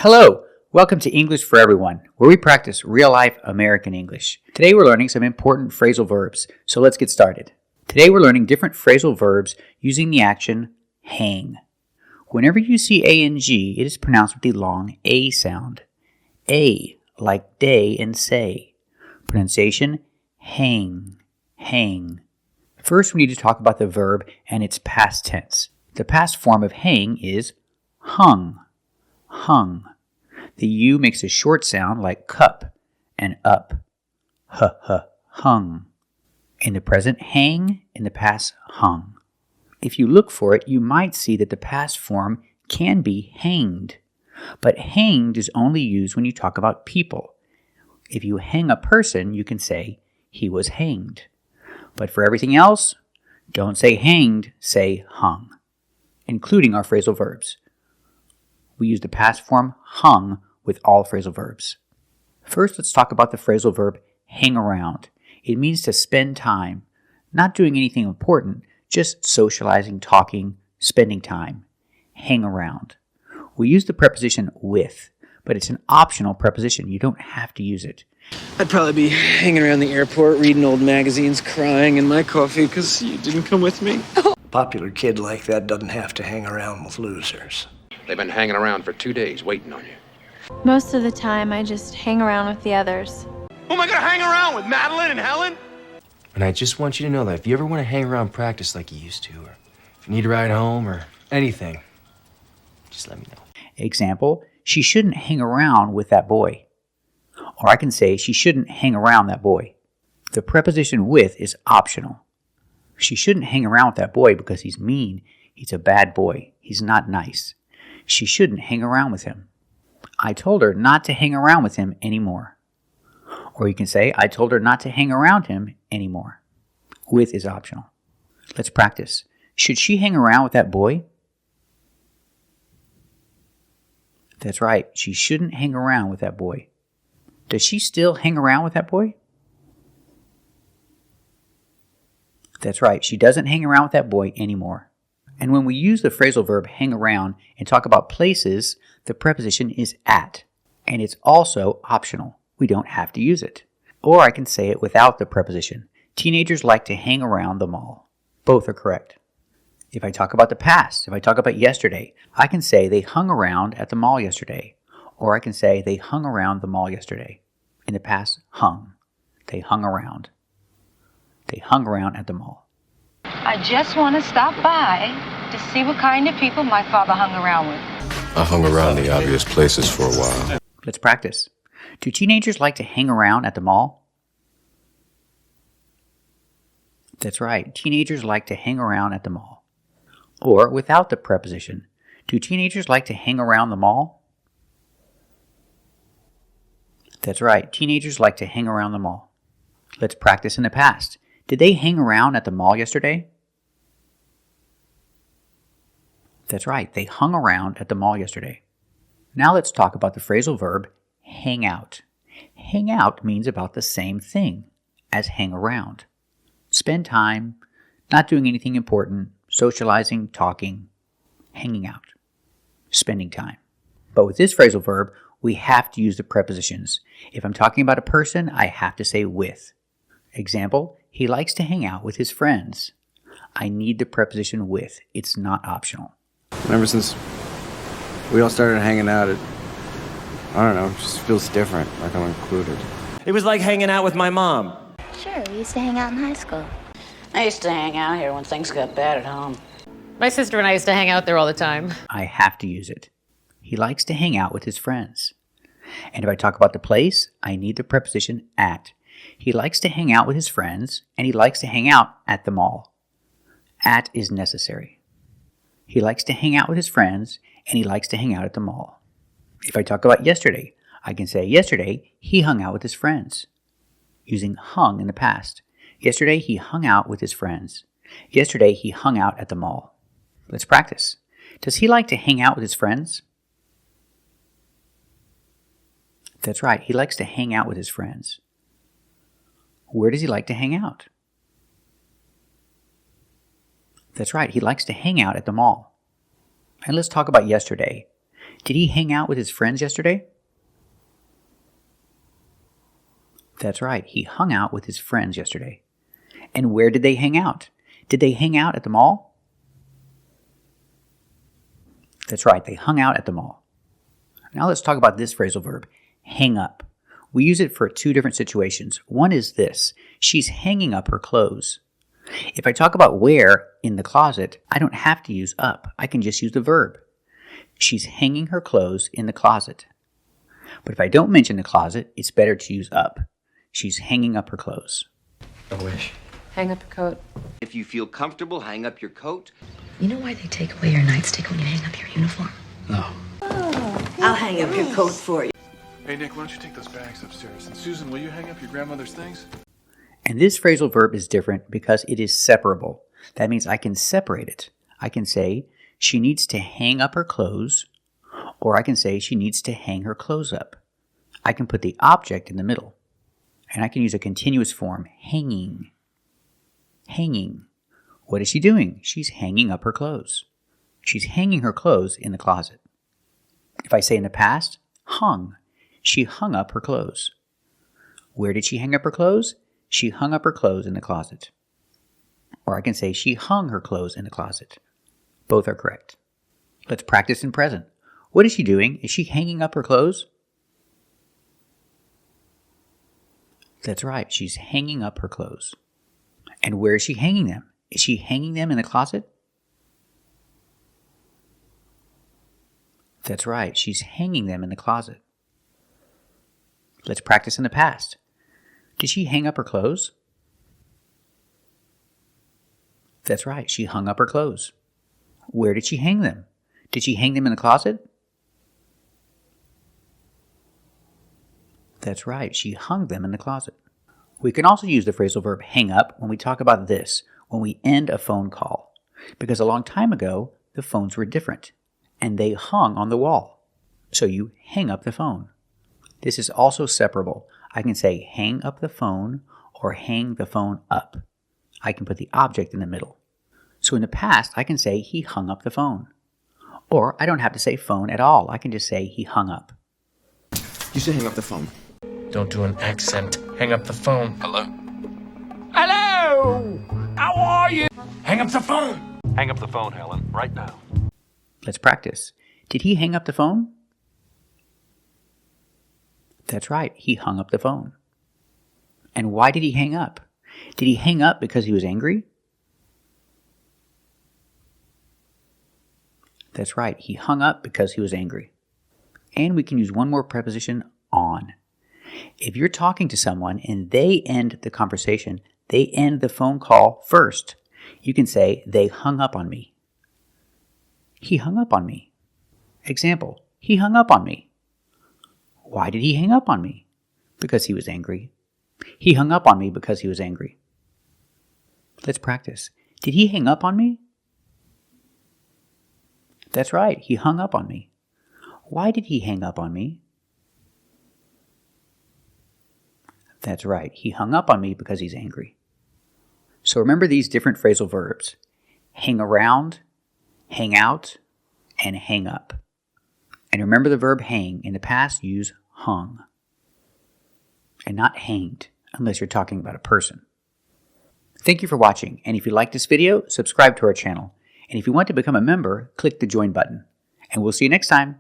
Hello! Welcome to English for Everyone, where we practice real-life American English. Today we're learning some important phrasal verbs, so let's get started. Today we're learning different phrasal verbs using the action hang. Whenever you see A-N-G, it is pronounced with the long A sound. A, like day and say. Pronunciation, hang, hang. First, we need to talk about the verb and its past tense. The past form of hang is hung, hung. The U makes a short sound like cup and up. Hung. In the present, hang. In the past, hung. If you look for it, you might see that the past form can be hanged. But hanged is only used when you talk about people. If you hang a person, you can say he was hanged. But for everything else, don't say hanged, say hung, including our phrasal verbs. We use the past form hung with all phrasal verbs. First, let's talk about the phrasal verb hang around. It means to spend time, not doing anything important, just socializing, talking, spending time. Hang around. We use the preposition with, but it's an optional preposition. You don't have to use it. I'd probably be hanging around the airport, reading old magazines, crying in my coffee because you didn't come with me. A popular kid like that doesn't have to hang around with losers. They've been hanging around for 2 days waiting on you. Most of the time, I just hang around with the others. Who am I gonna hang around with, Madeline and Helen? And I just want you to know that if you ever want to hang around practice like you used to, or if you need a ride home or anything, just let me know. Example, she shouldn't hang around with that boy. Or I can say she shouldn't hang around that boy. The preposition with is optional. She shouldn't hang around with that boy because he's mean. He's a bad boy. He's not nice. She shouldn't hang around with him. I told her not to hang around with him anymore. Or you can say, I told her not to hang around him anymore. With is optional. Let's practice. Should she hang around with that boy? That's right. She shouldn't hang around with that boy. Does she still hang around with that boy? That's right. She doesn't hang around with that boy anymore. And when we use the phrasal verb hang around and talk about places, the preposition is at. And it's also optional. We don't have to use it. Or I can say it without the preposition. Teenagers like to hang around the mall. Both are correct. If I talk about the past, if I talk about yesterday, I can say they hung around at the mall yesterday. Or I can say they hung around the mall yesterday. In the past, hung. They hung around. They hung around at the mall. I just want to stop by to see what kind of people my father hung around with. I hung around the obvious places for a while. Let's practice. Do teenagers like to hang around at the mall? That's right. Teenagers like to hang around at the mall. Or without the preposition, do teenagers like to hang around the mall? That's right. Teenagers like to hang around the mall. Let's practice in the past. Did they hang around at the mall yesterday? That's right. They hung around at the mall yesterday. Now let's talk about the phrasal verb hang out. Hang out means about the same thing as hang around. Spend time, not doing anything important, socializing, talking, hanging out, spending time. But with this phrasal verb, we have to use the prepositions. If I'm talking about a person, I have to say with. Example, he likes to hang out with his friends. I need the preposition with. It's not optional. Ever since we all started hanging out, I don't know, it just feels different, like I'm included. It was like hanging out with my mom. Sure, we used to hang out in high school. I used to hang out here when things got bad at home. My sister and I used to hang out there all the time. I have to use it. He likes to hang out with his friends. And if I talk about the place, I need the preposition at. He likes to hang out with his friends, and he likes to hang out at the mall. At is necessary. He likes to hang out with his friends, and he likes to hang out at the mall. If I talk about yesterday, I can say yesterday he hung out with his friends, using hung in the past. Yesterday he hung out with his friends. Yesterday he hung out at the mall. Let's practice. Does he like to hang out with his friends? That's right, he likes to hang out with his friends. Where does he like to hang out? That's right, he likes to hang out at the mall. And let's talk about yesterday. Did he hang out with his friends yesterday? That's right, he hung out with his friends yesterday. And where did they hang out? Did they hang out at the mall? That's right, they hung out at the mall. Now let's talk about this phrasal verb, hang up. We use it for two different situations. One is this, she's hanging up her clothes. If I talk about where in the closet, I don't have to use up. I can just use the verb. She's hanging her clothes in the closet. But if I don't mention the closet, it's better to use up. She's hanging up her clothes. I wish. Hang up your coat. If you feel comfortable, hang up your coat. You know why they take away your nightstick when you hang up your uniform? No. I'll hang up your coat for you. Hey, Nick, why don't you take those bags upstairs? And Susan, will you hang up your grandmother's things? And this phrasal verb is different because it is separable. That means I can separate it. I can say, she needs to hang up her clothes, or I can say she needs to hang her clothes up. I can put the object in the middle, and I can use a continuous form, hanging. Hanging. What is she doing? She's hanging up her clothes. She's hanging her clothes in the closet. If I say in the past, hung. She hung up her clothes. Where did she hang up her clothes? She hung up her clothes in the closet. Or I can say she hung her clothes in the closet. Both are correct. Let's practice in present. What is she doing? Is she hanging up her clothes? That's right, she's hanging up her clothes. And where is she hanging them? Is she hanging them in the closet? That's right, she's hanging them in the closet. Let's practice in the past. Did she hang up her clothes? That's right, she hung up her clothes. Where did she hang them? Did she hang them in the closet? That's right, she hung them in the closet. We can also use the phrasal verb hang up when we talk about this, when we end a phone call. Because a long time ago, the phones were different, and they hung on the wall. So you hang up the phone. This is also separable. I can say hang up the phone or hang the phone up. I can put the object in the middle. So in the past, I can say he hung up the phone. Or I don't have to say phone at all. I can just say he hung up. You should hang up the phone. Don't do an accent. Hang up the phone. Hello? Hello! How are you? Hang up the phone! Hang up the phone, Helen, right now. Let's practice. Did he hang up the phone? That's right, he hung up the phone. And why did he hang up? Did he hang up because he was angry? That's right, he hung up because he was angry. And we can use one more preposition, on. If you're talking to someone and they end the conversation, they end the phone call first. You can say, they hung up on me. He hung up on me. Example, he hung up on me. Why did he hang up on me? Because he was angry. He hung up on me because he was angry. Let's practice. Did he hang up on me? That's right, he hung up on me. Why did he hang up on me? That's right, he hung up on me because he's angry. So remember these different phrasal verbs. Hang around, hang out, and hang up. And remember the verb hang. In the past, use hung. And not hanged, unless you're talking about a person. Thank you for watching, and if you like this video, subscribe to our channel. And if you want to become a member, click the join button. And we'll see you next time.